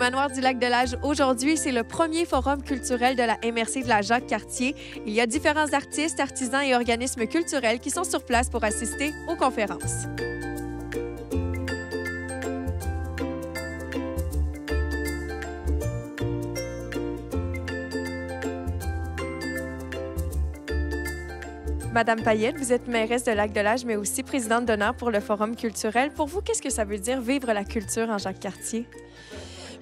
Manoir du Lac-de-L'Âge aujourd'hui. C'est le premier forum culturel de la MRC de la Jacques-Cartier. Il y a différents artistes, artisans et organismes culturels qui sont sur place pour assister aux conférences. Madame Payette, vous êtes mairesse de Lac-de-L'Âge, mais aussi présidente d'honneur pour le Forum culturel. Pour vous, qu'est-ce que ça veut dire vivre la culture en Jacques-Cartier?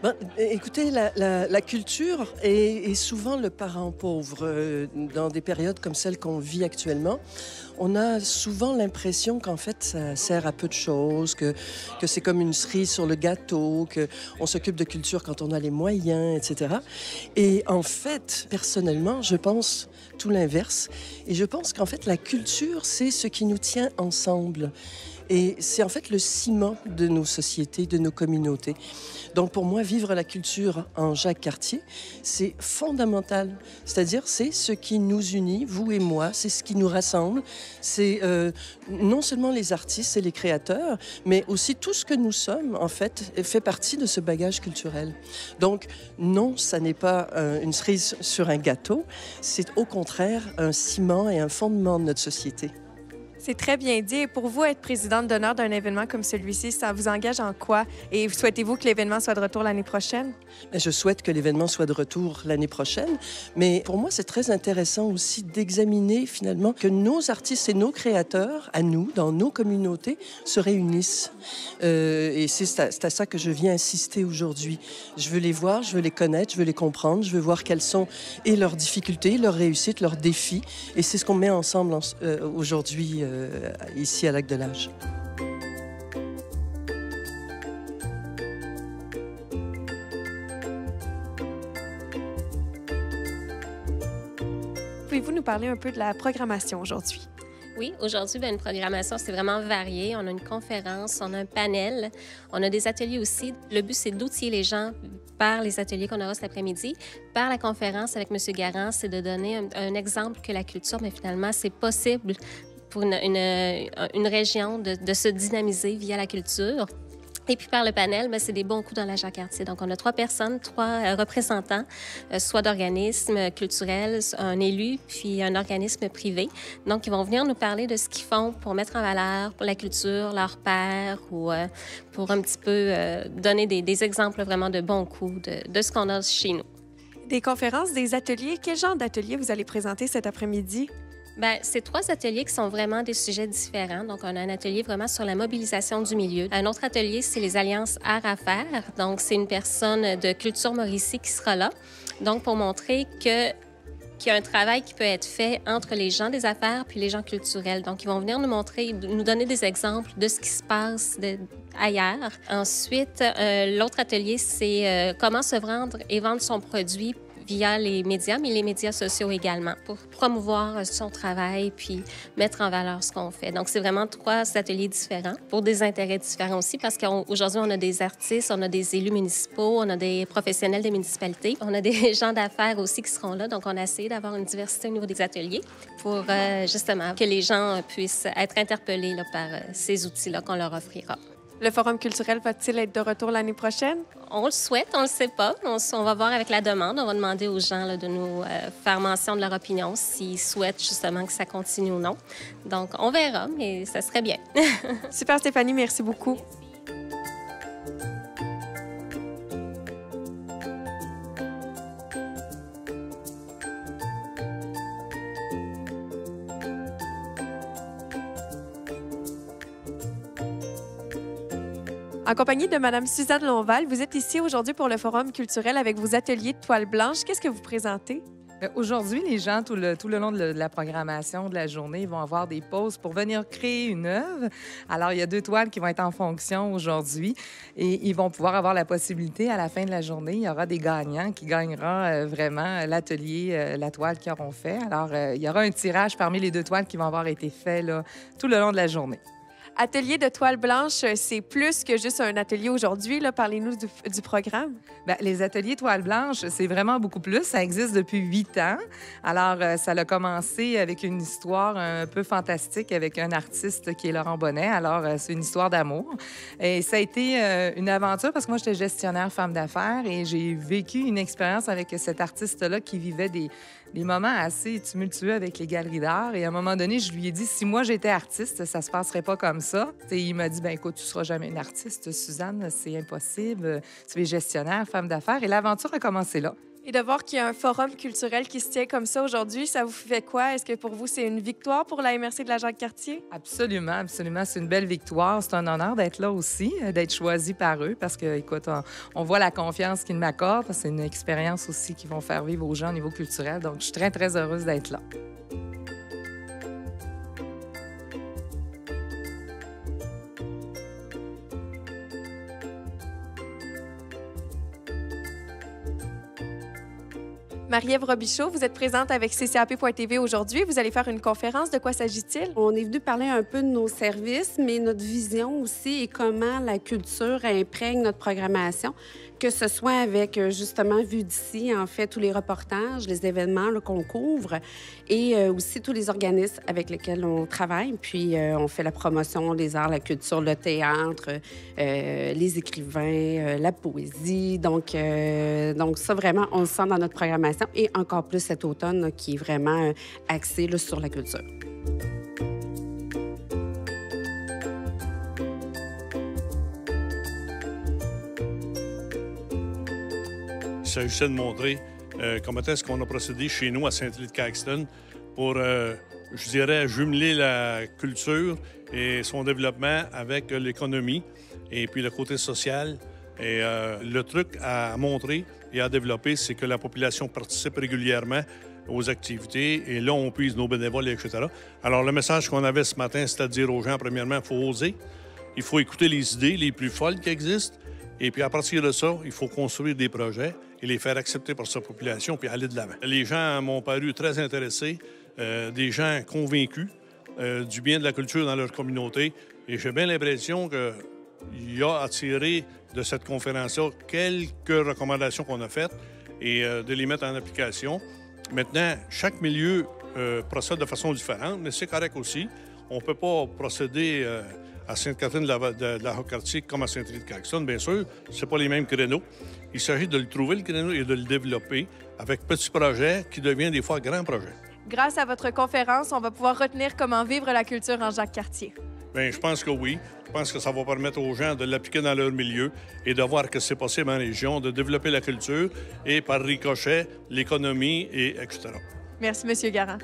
Ben, écoutez, la culture est souvent le parent pauvre. Dans des périodes comme celle qu'on vit actuellement, on a souvent l'impression qu'en fait, ça sert à peu de choses, que c'est comme une cerise sur le gâteau, qu'on s'occupe de culture quand on a les moyens, etc. Et en fait, personnellement, je pense tout l'inverse. Et je pense qu'en fait, la culture, c'est ce qui nous tient ensemble. Et c'est en fait le ciment de nos sociétés, de nos communautés. Donc pour moi, vivre la culture en Jacques-Cartier, c'est fondamental. C'est-à-dire, c'est ce qui nous unit, vous et moi, c'est ce qui nous rassemble. C'est non seulement les artistes et les créateurs, mais aussi tout ce que nous sommes, en fait partie de ce bagage culturel. Donc non, ça n'est pas une cerise sur un gâteau, c'est au contraire un ciment et un fondement de notre société. C'est très bien dit. Et pour vous, être présidente d'honneur d'un événement comme celui-ci, ça vous engage en quoi? Et souhaitez-vous que l'événement soit de retour l'année prochaine? Je souhaite que l'événement soit de retour l'année prochaine. Mais pour moi, c'est très intéressant aussi d'examiner finalement que nos artistes et nos créateurs, à nous, dans nos communautés, se réunissent. Et c'est à ça que je viens insister aujourd'hui. Je veux les voir, je veux les connaître, je veux les comprendre, je veux voir quelles sont et leurs difficultés, leurs réussites, leurs défis. Et c'est ce qu'on met ensemble aujourd'hui ici à Lac-de-L'Âge. Pouvez-vous nous parler un peu de la programmation aujourd'hui? Oui, aujourd'hui, une programmation, c'est vraiment varié. On a une conférence, on a un panel, on a des ateliers aussi. Le but, c'est d'outiller les gens par les ateliers qu'on aura cet après-midi. Par la conférence avec M. Garand, c'est de donner un exemple que la culture, mais finalement, c'est possible pour une région de se dynamiser via la culture. Et puis par le panel, c'est des bons coups dans la Jacques-Cartier. Donc, on a 3 personnes, 3 représentants, soit d'organismes culturels, un élu, puis un organisme privé. Donc, ils vont venir nous parler de ce qu'ils font pour mettre en valeur pour la culture, leur père, ou pour un petit peu donner des exemples vraiment de bons coups de ce qu'on a chez nous. Des conférences, des ateliers. Quel genre d'ateliers vous allez présenter cet après-midi? C'est 3 ateliers qui sont vraiment des sujets différents. Donc, on a un atelier vraiment sur la mobilisation du milieu. Un autre atelier, c'est les alliances art à faire. Donc, c'est une personne de Culture Mauricie qui sera là. Donc, pour montrer qu'il y a un travail qui peut être fait entre les gens des affaires puis les gens culturels. Donc, ils vont venir nous montrer, nous donner des exemples de ce qui se passe ailleurs. Ensuite, l'autre atelier, c'est comment se vendre et vendre son produit via les médias, mais les médias sociaux également, pour promouvoir son travail puis mettre en valeur ce qu'on fait. Donc, c'est vraiment 3 ateliers différents pour des intérêts différents aussi, parce qu'aujourd'hui, on a des artistes, on a des élus municipaux, on a des professionnels des municipalités, on a des gens d'affaires aussi qui seront là. Donc, on a essayé d'avoir une diversité au niveau des ateliers pour justement que les gens puissent être interpellés par ces outils-là qu'on leur offrira. Le Forum culturel va-t-il être de retour l'année prochaine? On le souhaite, on le sait pas. On va voir avec la demande. On va demander aux gens de nous faire mention de leur opinion, s'ils souhaitent justement que ça continue ou non. Donc, on verra, mais ça serait bien. Super, Stéphanie, merci beaucoup. En compagnie de Mme Suzanne Lonval, vous êtes ici aujourd'hui pour le Forum culturel avec vos ateliers de toile blanche. Qu'est-ce que vous présentez? Aujourd'hui, les gens, tout le long de la programmation de la journée, ils vont avoir des pauses pour venir créer une œuvre. Alors, il y a 2 toiles qui vont être en fonction aujourd'hui et ils vont pouvoir avoir la possibilité, à la fin de la journée, il y aura des gagnants qui gagneront vraiment l'atelier, la toile qu'ils auront fait. Alors, il y aura un tirage parmi les 2 toiles qui vont avoir été faites tout le long de la journée. Atelier de toile blanche, c'est plus que juste un atelier aujourd'hui. Parlez-nous du programme. Bien, les ateliers toile blanche, c'est vraiment beaucoup plus. Ça existe depuis 8 ans. Alors, ça a commencé avec une histoire un peu fantastique avec un artiste qui est Laurent Bonnet. Alors, c'est une histoire d'amour. Et ça a été une aventure parce que moi, j'étais gestionnaire femme d'affaires et j'ai vécu une expérience avec cet artiste-là qui vivait des moments assez tumultueux avec les galeries d'art. Et à un moment donné, je lui ai dit, si moi j'étais artiste, ça se passerait pas comme ça. Et il m'a dit, ben écoute, tu seras jamais une artiste, Suzanne, c'est impossible. Tu es gestionnaire, femme d'affaires. Et l'aventure a commencé là. Et de voir qu'il y a un forum culturel qui se tient comme ça aujourd'hui, ça vous fait quoi? Est-ce que pour vous, c'est une victoire pour la MRC de la Jacques-Cartier? Absolument, absolument. C'est une belle victoire. C'est un honneur d'être là aussi, d'être choisi par eux parce que, écoute, on voit la confiance qu'ils m'accordent. C'est une expérience aussi qu'ils vont faire vivre aux gens au niveau culturel. Donc, je suis très, très heureuse d'être là. Marie-Ève Robichaud, vous êtes présente avec CCAP.tv aujourd'hui. Vous allez faire une conférence. De quoi s'agit-il? On est venu parler un peu de nos services, mais notre vision aussi et comment la culture imprègne notre programmation, que ce soit avec, justement, Vue d'ici, en fait, tous les reportages, les événements qu'on couvre et aussi tous les organismes avec lesquels on travaille. Puis, on fait la promotion des arts, la culture, le théâtre, les écrivains, la poésie. Donc, ça, vraiment, on le sent dans notre programmation et encore plus cet automne là, qui est vraiment axé là, sur la culture. Il s'agissait de montrer comment est-ce qu'on a procédé chez nous à Saint-Élie-de-Caxton pour, je dirais, jumeler la culture et son développement avec l'économie et puis le côté social. Et le truc à montrer et à développer, c'est que la population participe régulièrement aux activités et là, on puise nos bénévoles, etc. Alors, le message qu'on avait ce matin, c'était de dire aux gens, premièrement, il faut oser, il faut écouter les idées les plus folles qui existent et puis à partir de ça, il faut construire des projets et les faire accepter par sa population puis aller de l'avant. Les gens m'ont paru très intéressés, des gens convaincus du bien de la culture dans leur communauté et j'ai bien l'impression qu'il y a à tirer de cette conférence-là quelques recommandations qu'on a faites et de les mettre en application. Maintenant, chaque milieu procède de façon différente, mais c'est correct aussi. On ne peut pas procéder à Sainte-Catherine de la Jacques-Cartier comme à Saint-Élie-de-Caxton, bien sûr. Ce pas les mêmes créneaux. Il s'agit de le trouver, le créneau, et de le développer avec petits projets qui deviennent des fois grands projets. Grâce à votre conférence, on va pouvoir retenir comment vivre la culture en Jacques-Cartier. Bien, je pense que oui. Je pense que ça va permettre aux gens de l'appliquer dans leur milieu et de voir que c'est possible en région, de développer la culture et par ricochet, l'économie, et etc. Merci, M. Garand.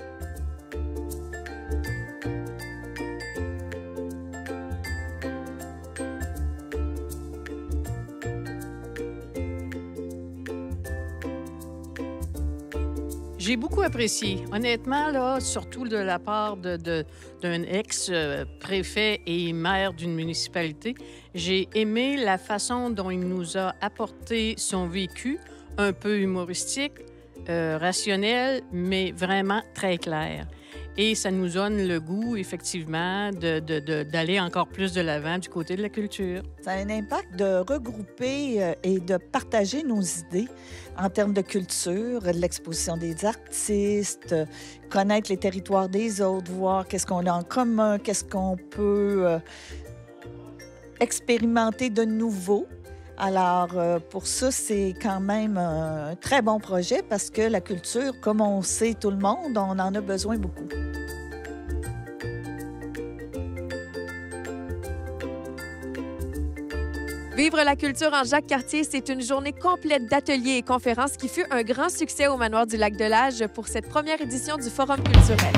J'ai beaucoup apprécié. Honnêtement, là, surtout de la part d'un ex-préfet et maire d'une municipalité, j'ai aimé la façon dont il nous a apporté son vécu, un peu humoristique, rationnel, mais vraiment très clair. Et ça nous donne le goût, effectivement, d'aller encore plus de l'avant du côté de la culture. Ça a un impact de regrouper et de partager nos idées en termes de culture, de l'exposition des artistes, connaître les territoires des autres, voir qu'est-ce qu'on a en commun, qu'est-ce qu'on peut expérimenter de nouveau. Alors, pour ça, c'est quand même un très bon projet parce que la culture, comme on sait tout le monde, on en a besoin beaucoup. Vivre la culture en Jacques-Cartier, c'est une journée complète d'ateliers et conférences qui fut un grand succès au Manoir du Lac-de-Lage pour cette première édition du Forum culturel.